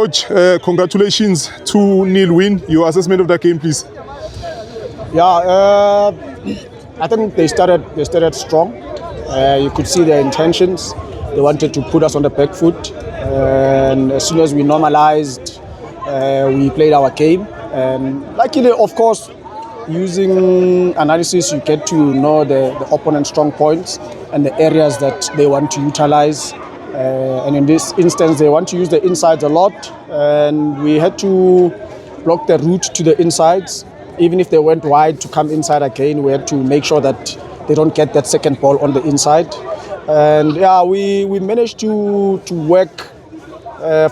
Coach, congratulations, 2-0 win. Your assessment of that game, please. Yeah, I think they started strong. You could see their intentions. They wanted to put us on the back foot, and as soon as we normalized, we played our game. And luckily, of course, using analysis, you get to know the opponent's strong points and the areas that they want to utilize. And in this instance, they want to use the insides a lot, and we had to block the route to the insides. Even if they went wide to come inside again, we had to make sure that they don't get that second ball on the inside. And yeah, we managed to work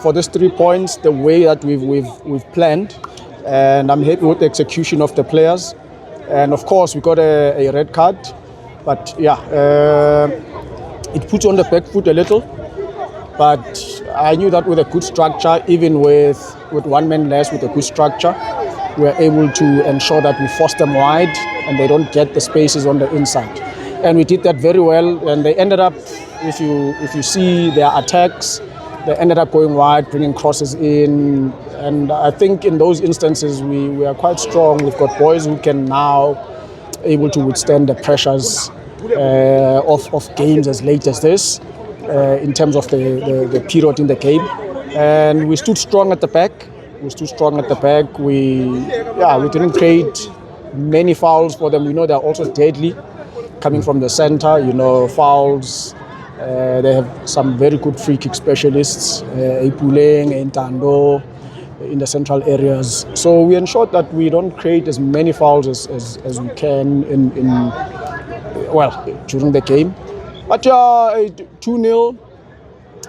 for these 3 points the way that we've planned. And I'm happy with the execution of the players. And of course, we got a red card. But yeah, it puts on the back foot a little. But I knew that with a good structure, even with one man less, with a good structure, we're able to ensure that we force them wide and they don't get the spaces on the inside. And we did that very well. And they ended up, if you see their attacks, they ended up going wide, bringing crosses in. And I think in those instances, we are quite strong. We've got boys who can now able to withstand the pressures of games as late as this in terms of the period in the game. And we stood strong at the back. We didn't create many fouls for them. We know they're also deadly coming from the center, fouls. They have some very good free kick specialists, Ipuleng, Ntando, in the central areas. So we ensured that we don't create as many fouls as we can during the game. But 2-0.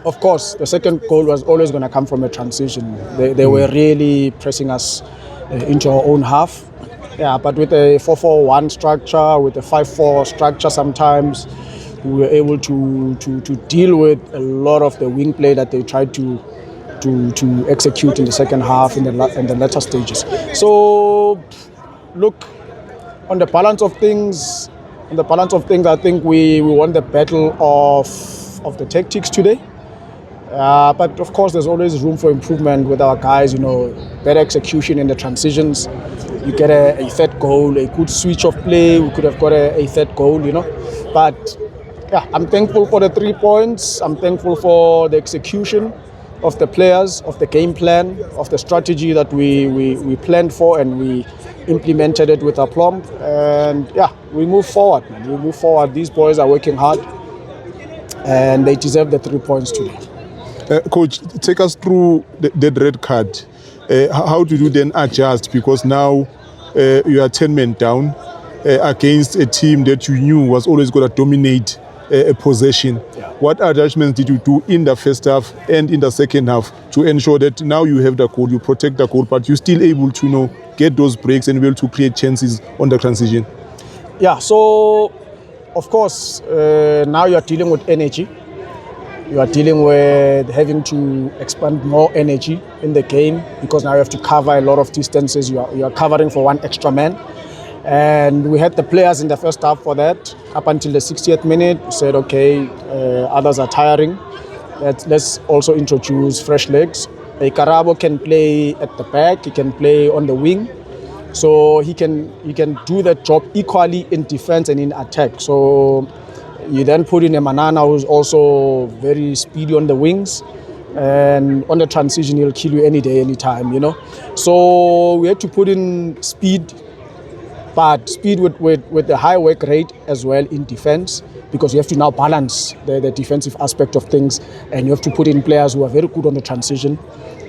Of course, the second goal was always going to come from a transition. They were really pressing us into our own half. Yeah, but with a 4-4-1 structure, with a 5-4 structure sometimes, we were able to deal with a lot of the wing play that they tried to execute in the second half in the latter stages. So, look, on the balance of things, I think we won the battle of the tactics today. But of course, there's always room for improvement with our guys. Better execution in the transitions. You get a third goal, a good switch of play. We could have got a third goal, But yeah, I'm thankful for the 3 points. I'm thankful for the execution of the players, of the game plan, of the strategy that we planned for, and we implemented it with aplomb. And yeah, we move forward, man. We move forward. These boys are working hard, and they deserve the 3 points today. Coach, take us through the red card. How did you then adjust? Because now you are 10 men down against a team that you knew was always going to dominate a possession. Yeah. What adjustments did you do in the first half and in the second half to ensure that now you have the goal, you protect the goal, but you're still able to get those breaks and be able to create chances on the transition? Yeah, so of course, now you are dealing with energy. You are dealing with having to expand more energy in the game because now you have to cover a lot of distances. You are covering for one extra man. And we had the players in the first half for that. Up until the 60th minute, we said, okay, others are tiring. Let's also introduce fresh legs. Karabo can play at the back. He can play on the wing. So he can do that job equally in defense and in attack. So you then put in a Manana who's also very speedy on the wings, and on the transition he'll kill you any day, any time, So we had to put in speed, but speed with the high work rate as well in defense, because you have to now balance the defensive aspect of things, and you have to put in players who are very good on the transition.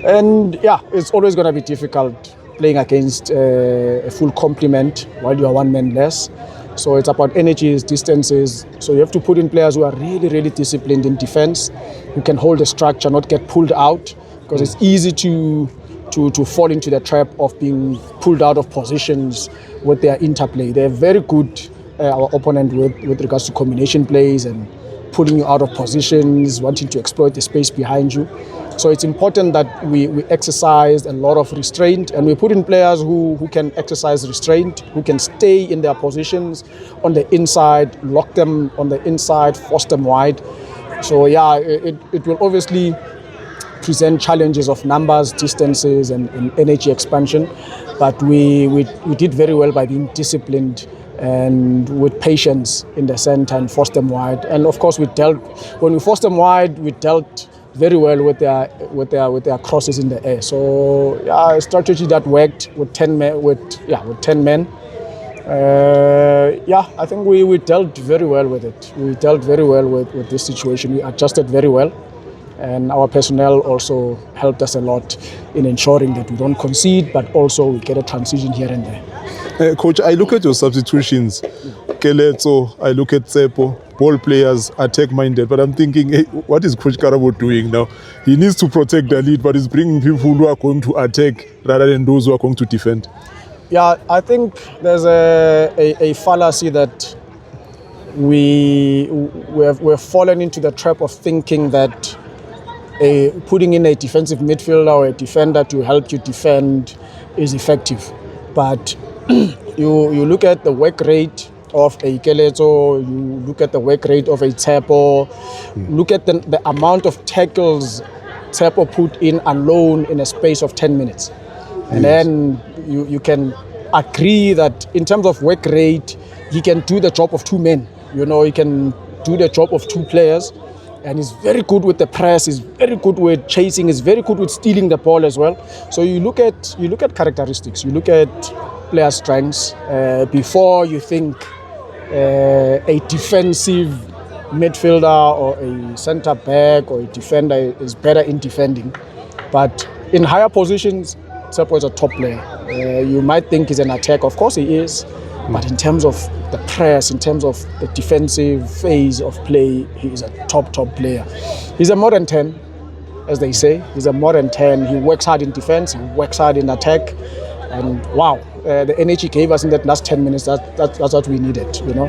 And yeah, it's always going to be difficult playing against a full complement while you are one man less. So it's about energies, distances. So you have to put in players who are really, really disciplined in defense, who can hold the structure, not get pulled out, because it's easy to fall into the trap of being pulled out of positions with their interplay. They're very good, our opponent, with regards to combination plays and pulling you out of positions, wanting to exploit the space behind you. So it's important that we exercise a lot of restraint, and we put in players who can exercise restraint, who can stay in their positions on the inside, lock them on the inside, force them wide. So yeah, it will obviously present challenges of numbers, distances, and energy expansion. But we did very well by being disciplined and with patience in the center and forced them wide. And of course, when we forced them wide, we dealt very well with their crosses in the air. So yeah, a strategy that worked with 10 men. With 10 men. I think we dealt very well with it. We dealt very well with this situation. We adjusted very well. And our personnel also helped us a lot in ensuring that we don't concede, but also we get a transition here and there. Coach, I look at your substitutions. Keletso, I look at Tsepo, ball players, attack-minded, but I'm thinking, hey, what is Coach Karabo doing now? He needs to protect the lead, but he's bringing people who are going to attack rather than those who are going to defend. Yeah, I think there's a fallacy that we're fallen into the trap of thinking that putting in a defensive midfielder or a defender to help you defend is effective. But you look at the work rate of a Keletso, you look at the work rate of a Tsepo, look at the amount of tackles Tsepo put in alone in a space of 10 minutes. And then you can agree that in terms of work rate, he can do the job of two men. You know, he can do the job of two players. And he's very good with the press, he's very good with chasing, he's very good with stealing the ball as well. So you look at characteristics, you look at player strengths before you think a defensive midfielder or a centre back or a defender is better in defending. But in higher positions, Tsepo is a top player. You might think he's an attacker, of course he is. But in terms of the press, in terms of the defensive phase of play, he is a top player. He's a modern 10, as they say. He's a modern 10. He works hard in defense, he works hard in attack. And wow, the energy gave us in that last 10 minutes, that's what we needed, you know.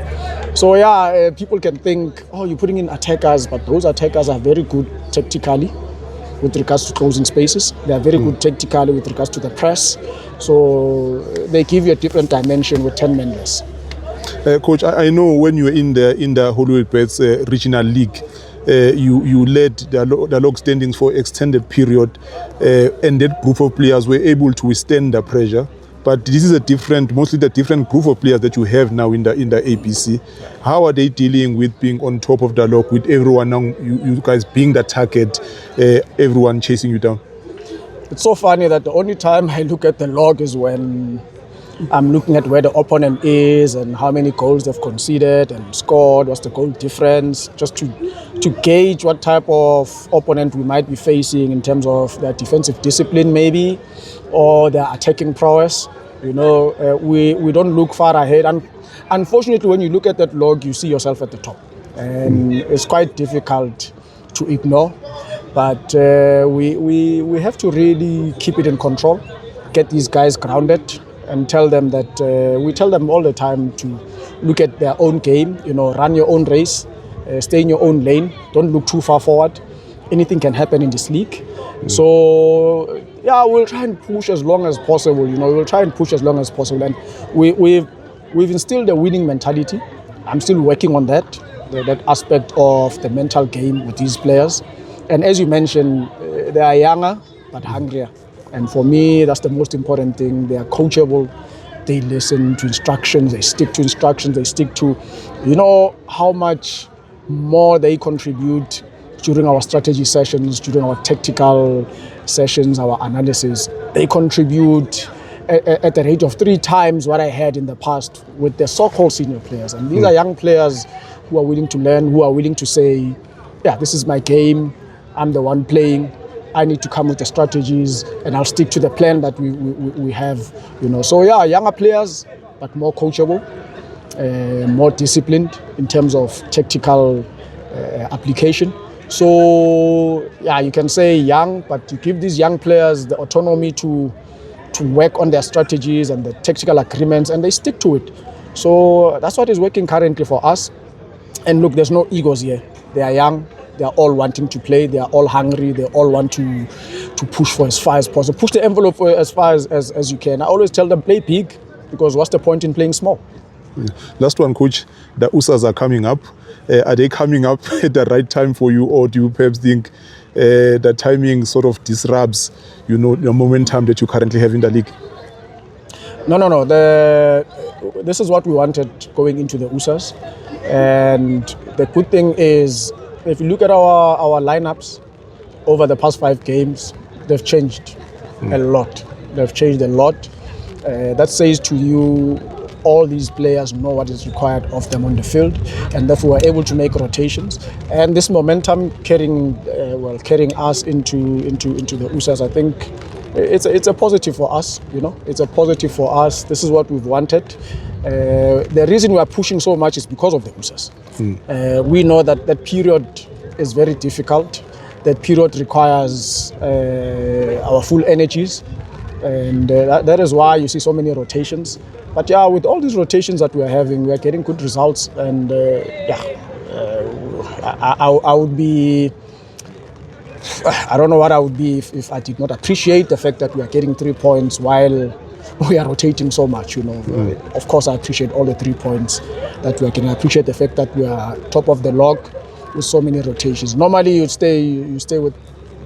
So yeah, people can think, oh, you're putting in attackers, but those attackers are very good tactically with regards to closing spaces. They are very good tactically with regards to the press. So they give you a different dimension with 10 men less. Coach, I know when you were in the Hollywood Bets regional league, you led the log standings for extended period, and that group of players were able to withstand the pressure. But this is mostly the different group of players that you have now in the ABC. How are they dealing with being on top of the log, with everyone now, you guys being the target, everyone chasing you down? It's so funny that the only time I look at the log is when I'm looking at where the opponent is and how many goals they've conceded and scored, what's the goal difference, just to gauge what type of opponent we might be facing in terms of their defensive discipline maybe, or their attacking prowess. You know, we don't look far ahead. And unfortunately, when you look at that log, you see yourself at the top. And it's quite difficult to ignore. But we have to really keep it in control, get these guys grounded, and tell them that we tell them all the time to look at their own game, you know, run your own race, stay in your own lane, don't look too far forward. Anything can happen in this league. So yeah, we'll try and push as long as possible, you know, we'll try and push as long as possible. And we've instilled a winning mentality. I'm still working on that aspect of the mental game with these players. And as you mentioned, they are younger but hungrier. And for me, that's the most important thing. They are coachable. They listen to instructions. They stick to instructions. They stick to, you know, how much more they contribute during our strategy sessions, during our tactical sessions, our analysis. They contribute at the rate of 3 times what I had in the past with the so-called senior players. And these are young players who are willing to learn, who are willing to say, yeah, this is my game. I'm the one playing. I need to come with the strategies, and I'll stick to the plan that we have, you know. So yeah, younger players, but more coachable, more disciplined in terms of tactical application. So yeah, you can say young, but you give these young players the autonomy to work on their strategies and the tactical agreements, and they stick to it. So that's what is working currently for us. And look, there's no egos here. They are young. They are all wanting to play. They are all hungry. They all want to push for as far as possible. Push the envelope for as far as you can. I always tell them, play big, because what's the point in playing small? Last one, Coach. The USAs are coming up. Are they coming up at the right time for you, or do you perhaps think the timing sort of disrupts, your momentum that you currently have in the league? No. This is what we wanted going into the USAs. And the good thing is, if you look at our lineups over the past 5 games, they've changed a lot. They've changed a lot. That says to you, all these players know what is required of them on the field, and therefore we're able to make rotations. And this momentum carrying us into the USAs, I think it's a positive for us. It's a positive for us. This is what we've wanted. The reason we are pushing so much is because of the USAs. We know that period is very difficult. That period requires our full energies, and that is why you see so many rotations. But yeah, with all these rotations that we are having, we are getting good results, and I would be. I don't know what I would be if I did not appreciate the fact that we are getting 3 points while we are rotating so much. Of course, I appreciate all the 3 points that we are getting. I appreciate the fact that we are top of the log with so many rotations. Normally, you stay with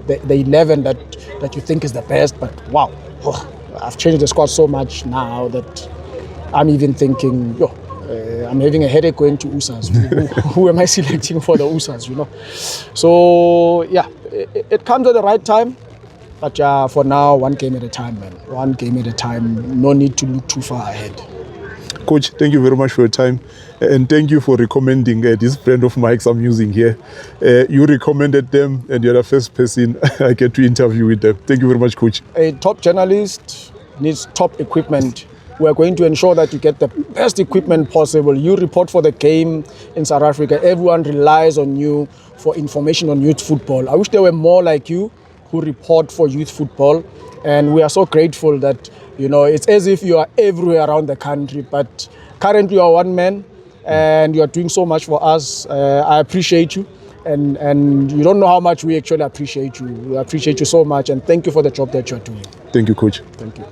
the 11 that you think is the best, but wow, I've changed the squad so much now that I'm even thinking, I'm having a headache going to USAs. Who am I selecting for the USAs, So, yeah, it comes at the right time. But for now, 1 game at a time, man. 1 game at a time. No need to look too far ahead. Coach, thank you very much for your time. And thank you for recommending this brand of mics I'm using here. You recommended them, and you're the first person I get to interview with them. Thank you very much, Coach. A top journalist needs top equipment. We're going to ensure that you get the best equipment possible. You report for the game in South Africa. Everyone relies on you for information on youth football. I wish there were more like you who report for youth football. And we are so grateful that, it's as if you are everywhere around the country. But currently you are one man and you are doing so much for us. I appreciate you. And you don't know how much we actually appreciate you. We appreciate you so much. And thank you for the job that you're doing. Thank you, Coach. Thank you.